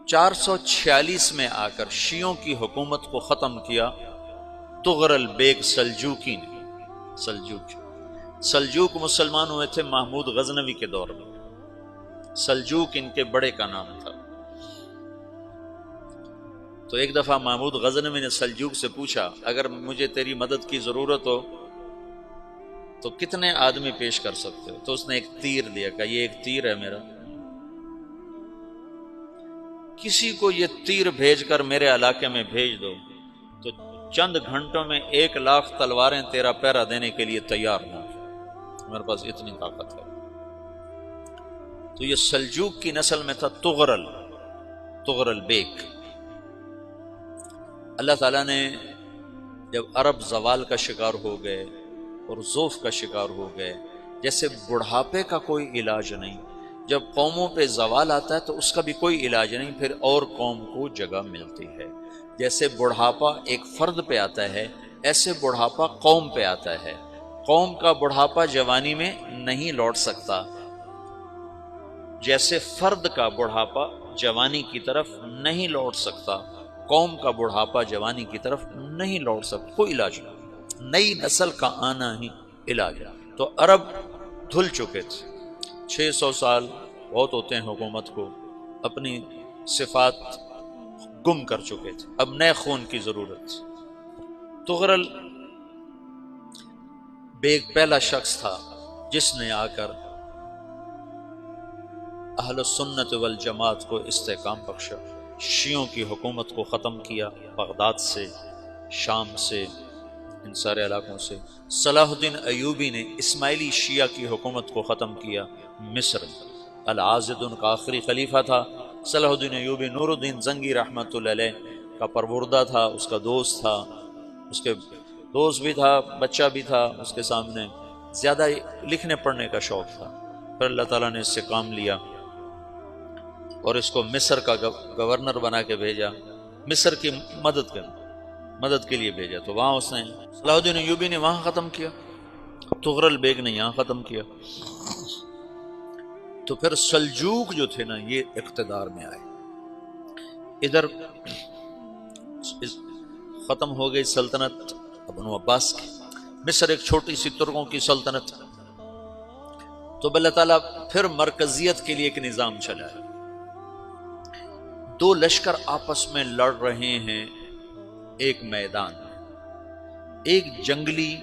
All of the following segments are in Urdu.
446 میں آ کر شیعوں کی حکومت کو ختم کیا تغرل بیگ سلجوکی نے۔ سلجوک مسلمان ہوئے تھے محمود غزنوی کے دور میں، سلجوک ان کے بڑے کا نام تھا۔ تو ایک دفعہ محمود غزنوی نے سلجوک سے پوچھا اگر مجھے تیری مدد کی ضرورت ہو تو کتنے آدمی پیش کر سکتے ہو؟ تو اس نے ایک تیر دیا، کہا یہ ایک تیر ہے میرا، کسی کو یہ تیر بھیج کر میرے علاقے میں بھیج دو تو چند گھنٹوں میں 1,00,000 تلواریں تیرا پہرا دینے کے لیے تیار ہوں، میرے پاس اتنی طاقت ہے۔ تو یہ سلجوک کی نسل میں تھا تغرل بیگ۔ اللہ تعالیٰ نے جب عرب زوال کا شکار ہو گئے اور ضعف کا شکار ہو گئے، جیسے بڑھاپے کا کوئی علاج نہیں، جب قوموں پہ زوال آتا ہے تو اس کا بھی کوئی علاج نہیں، پھر اور قوم کو جگہ ملتی ہے۔ جیسے بڑھاپا ایک فرد پہ آتا ہے، ایسے بڑھاپا قوم پہ آتا ہے۔ قوم کا بڑھاپا جوانی میں نہیں لوٹ سکتا، جیسے فرد کا بڑھاپا جوانی کی طرف نہیں لوٹ سکتا، قوم کا بڑھاپا جوانی کی طرف نہیں لوٹ سکتا، کوئی علاج نہیں، نئی نسل کا آنا ہی علاج ہے۔ تو عرب دھل چکے تھے، 600 سال بہت ہوتے ہیں حکومت کو، اپنی صفات گم کر چکے تھے، اب نئے خون کی ضرورت تھی۔ تغرل بیگ پہلا شخص تھا جس نے آ کر اہل سنت والجماعت کو استحکام بخشا، شیعوں کی حکومت کو ختم کیا، بغداد سے، شام سے، ان سارے علاقوں سے۔ صلاح الدین ایوبی نے اسماعیلی شیعہ کی حکومت کو ختم کیا، مصر۔ العاضد ان کا آخری خلیفہ تھا۔ صلاح الدین ایوبی نور الدین زنگی رحمۃ اللہ علیہ کا پروردہ تھا، اس کا دوست تھا، اس کے دوست بھی تھا، بچہ بھی تھا اس کے سامنے، زیادہ لکھنے پڑھنے کا شوق تھا۔ پھر اللہ تعالیٰ نے اس سے کام لیا اور اس کو مصر کا گورنر بنا کے بھیجا، مصر کی مدد کے لیے بھیجا۔ تو وہاں اس نے صلاح الدین ایوبی نے وہاں ختم کیا، تغرل بیگ نے یہاں ختم کیا۔ تو پھر سلجوک جو تھے نا یہ اقتدار میں آئے، ادھر ختم ہو گئی سلطنت بنو عباس کی، مصر ایک چھوٹی سی ترکوں کی سلطنت۔ تو اللہ تعالیٰ پھر مرکزیت کے لیے ایک نظام چلایا، دو لشکر آپس میں لڑ رہے ہیں ایک میدان میں، ایک جنگلی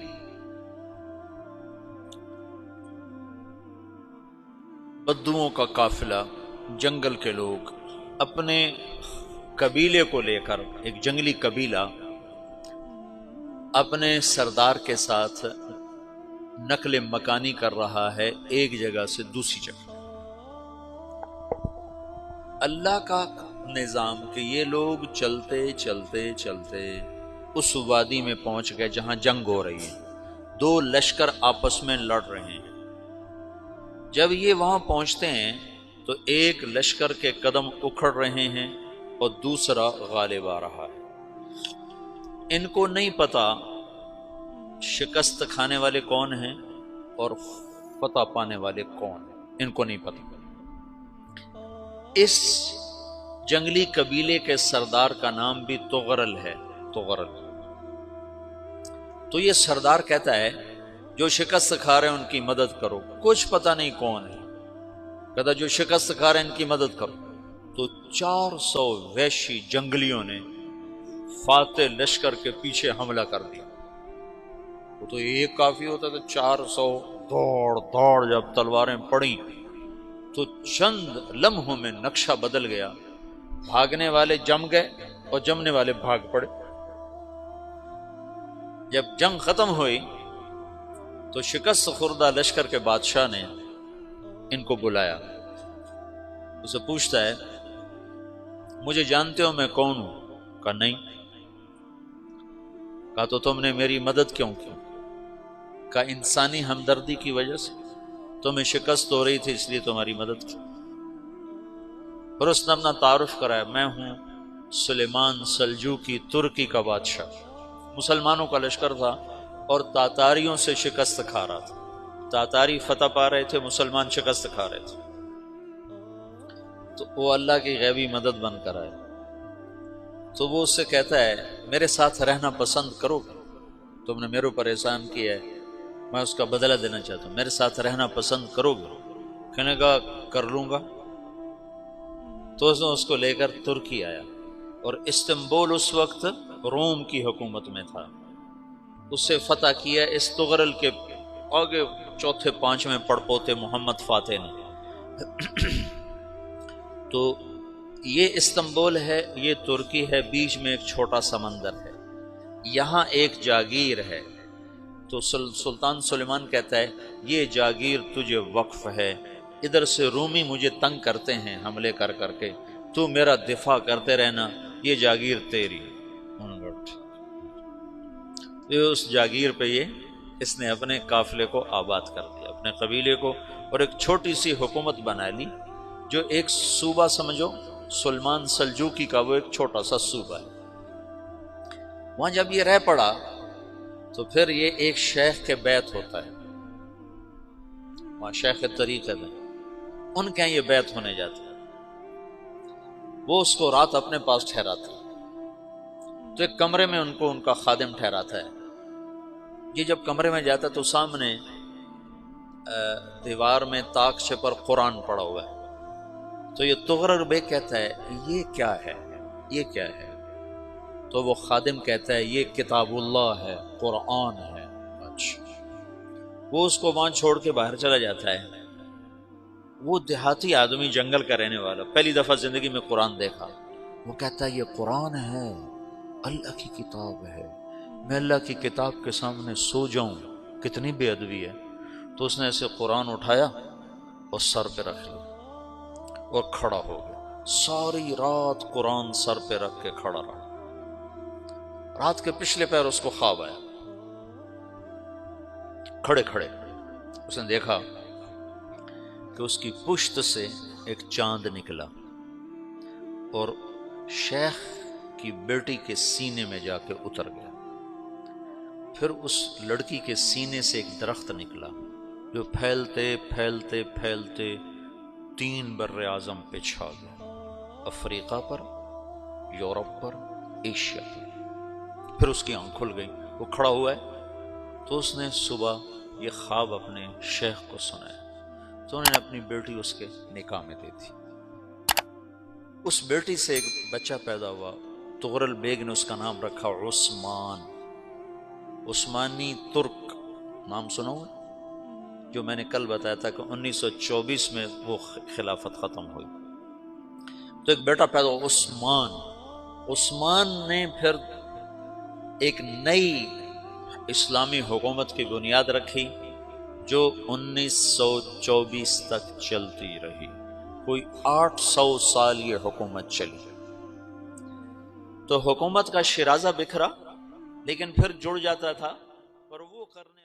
بدوؤں کا قافلہ، جنگل کے لوگ اپنے قبیلے کو لے کر، ایک جنگلی قبیلہ اپنے سردار کے ساتھ نقل مکانی کر رہا ہے ایک جگہ سے دوسری جگہ۔ اللہ کا نظام کہ یہ لوگ چلتے چلتے چلتے اس وادی میں پہنچ گئے جہاں جنگ ہو رہی ہے، دو لشکر آپس میں لڑ رہے ہیں۔ جب یہ وہاں پہنچتے ہیں تو ایک لشکر کے قدم اکھڑ رہے ہیں اور دوسرا غالب آ رہا ہے۔ ان کو نہیں پتا شکست کھانے والے کون ہیں اور فتح پانے والے کون ہیں، ان کو نہیں پتا۔ اس جنگلی قبیلے کے سردار کا نام بھی تغرل ہے، تغرل۔ تو یہ سردار کہتا ہے جو شکست کھا رہے ہیں ان کی مدد کرو، کچھ پتہ نہیں کون ہے، کہتا جو شکست کھا رہے ہیں ان کی مدد کرو۔ تو 400 وحشی جنگلیوں نے فاتح لشکر کے پیچھے حملہ کر دیا۔ وہ تو ایک کافی ہوتا تھا، 400 دوڑ جب تلواریں پڑیں تو چند لمحوں میں نقشہ بدل گیا، بھاگنے والے جم گئے اور جمنے والے بھاگ پڑے۔ جب جنگ ختم ہوئی تو شکست خوردہ لشکر کے بادشاہ نے ان کو بلایا، اسے پوچھتا ہے مجھے جانتے ہو میں کون ہوں؟ کہا نہیں۔ کہا تو تم نے میری مدد کیوں کی؟ کہا انسانی ہمدردی کی وجہ سے، تمہیں شکست ہو رہی تھی اس لیے تمہاری مدد کی۔ پھر اس نے اپنا تعارف کرایا، میں ہوں سلیمان سلجوکی، ترکی کا بادشاہ۔ مسلمانوں کا لشکر تھا اور تاتاریوں سے شکست کھا رہا تھا، تاتاری فتح پا رہے تھے، مسلمان شکست کھا رہے تھے۔ تو وہ اللہ کی غیبی مدد بن کر آئے، تو وہ اس سے کہتا ہے میرے ساتھ رہنا پسند کرو گے؟ تم نے میرے اوپر احسان کیا ہے، میں اس کا بدلہ دینا چاہتا ہوں، میرے ساتھ رہنا پسند کرو گے؟ کہنے کا کر لوں گا۔ تو اس نے اس کو لے کر ترکی آیا، اور استنبول اس وقت روم کی حکومت میں تھا، اسے فتح کیا اس تغرل کے آگے چوتھے پانچویں پڑپوتے محمد فاتح نے۔ تو یہ استنبول ہے، یہ ترکی ہے، بیچ میں ایک چھوٹا سمندر ہے، یہاں ایک جاگیر ہے۔ تو سلطان سلیمان کہتا ہے یہ جاگیر تجھے وقف ہے، ادھر سے رومی مجھے تنگ کرتے ہیں حملے کر کر کے، تو میرا دفاع کرتے رہنا، یہ جاگیر تیری۔ اس جاگیر پہ اس نے اپنے قافلے کو آباد کر دیا، اپنے قبیلے کو، اور ایک چھوٹی سی حکومت بنا لی، جو ایک صوبہ سمجھو سلمان سلجوقی کا، وہ ایک چھوٹا سا صوبہ ہے۔ وہاں جب یہ رہ پڑا تو پھر یہ ایک شیخ کے بیت ہوتا ہے، وہاں شیخ طریقت ہے، ان کے یہ بیت ہونے جاتا ہے، وہ اس کو رات اپنے پاس ٹھہراتا ہے، تو ایک کمرے میں ان کو ان کا خادم ٹھہراتا ہے۔ یہ جب کمرے میں جاتا ہے تو سامنے دیوار میں طاقچے پر قرآن پڑا ہوا ہے، تو یہ تغرل بیگ کہتا ہے یہ کیا ہے، یہ کیا ہے؟ تو وہ خادم کہتا ہے یہ کتاب اللہ ہے، قرآن ہے۔ اچھا، وہ اس کو وہاں چھوڑ کے باہر چلا جاتا ہے۔ وہ دیہاتی آدمی، جنگل کا رہنے والا، پہلی دفعہ زندگی میں قرآن دیکھا، وہ کہتا ہے یہ قرآن ہے، اللہ کی کتاب ہے، میں اللہ کی کتاب کے سامنے سو جاؤں، کتنی بے ادبی ہے۔ تو اس نے ایسے قرآن اٹھایا اور سر پہ رکھ لیا اور کھڑا ہو گیا، ساری رات قرآن سر پہ رکھ کے کھڑا رہا۔ رات کے پچھلے پہر اس کو خواب آیا، کھڑے کھڑے اس نے دیکھا کہ اس کی پشت سے ایک چاند نکلا اور شیخ کی بیٹی کے سینے میں جا کے اتر گیا۔ پھر اس لڑکی کے سینے سے ایک درخت نکلا جو پھیلتے پھیلتے پھیلتے 3 بر اعظم پہ چھا گیا، افریقہ پر، یورپ پر، ایشیا پر۔ پھر اس کی آنکھ کھل گئی، وہ کھڑا ہوا ہے، تو اس نے صبح یہ خواب اپنے شیخ کو سنایا، تو انہوں نے اپنی بیٹی اس کے نکاح میں دے دی۔ اس بیٹی سے ایک بچہ پیدا ہوا، تغرل بیگ نے اس کا نام رکھا عثمان، عثمانی ترک نام سنا ہوا، جو میں نے کل بتایا تھا کہ 1924 میں وہ خلافت ختم ہوئی۔ تو ایک بیٹا پیدا ہوا عثمان۔ عثمان نے پھر ایک نئی اسلامی حکومت کی بنیاد رکھی جو 1924 تک چلتی رہی، کوئی 800 سال یہ حکومت چلی۔ تو حکومت کا شیرازہ بکھرا، لیکن پھر جڑ جاتا تھا، پر وہ کرنے